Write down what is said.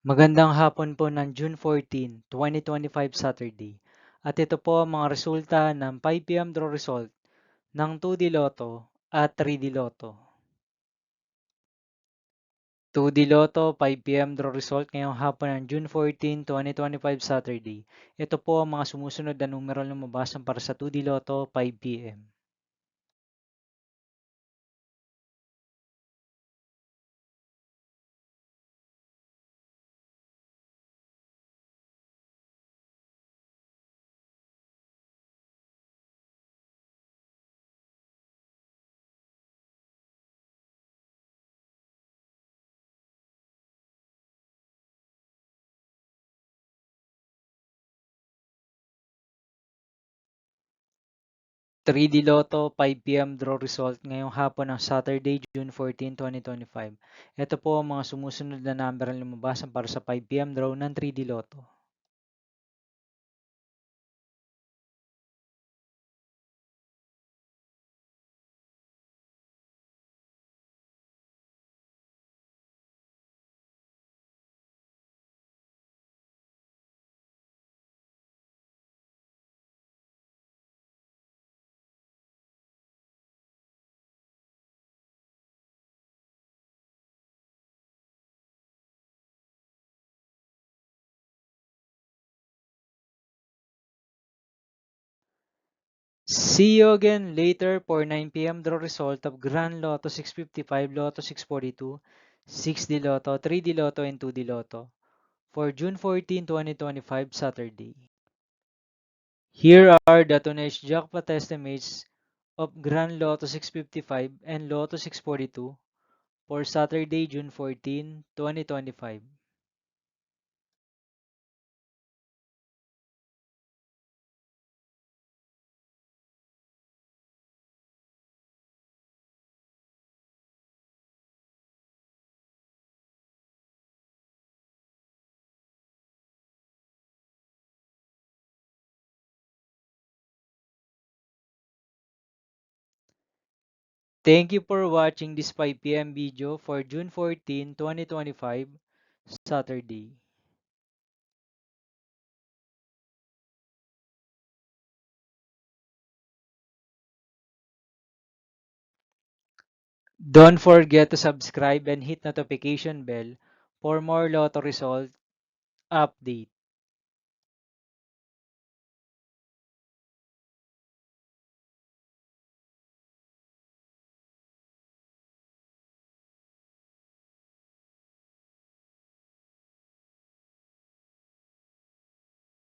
Magandang hapon po ng June 14, 2025 Saturday. At ito po ang mga resulta ng 5 PM draw result ng 2D Lotto at 3D Lotto. 2D Lotto 5 PM draw result ngayong hapon ng June 14, 2025 Saturday. Ito po ang mga sumusunod na numero na lumabas para sa 2D Lotto 5 PM. 3D Lotto 5 PM draw result ngayong hapon ng Saturday, June 14, 2025. Ito po ang mga sumusunod na number na lumabas para sa 5 PM draw ng 3D Lotto. See you again later for 9 PM draw result of Grand Lotto 655, Lotto 642, 6D Lotto, 3D Lotto, and 2D Lotto for June 14, 2025 Saturday. Here are the tonight's jackpot estimates of Grand Lotto 655 and Lotto 642 for Saturday, June 14, 2025. Thank you for watching this 5 PM video for June 14, 2025 Saturday. Don't forget to subscribe and hit notification bell for more Lotto result update.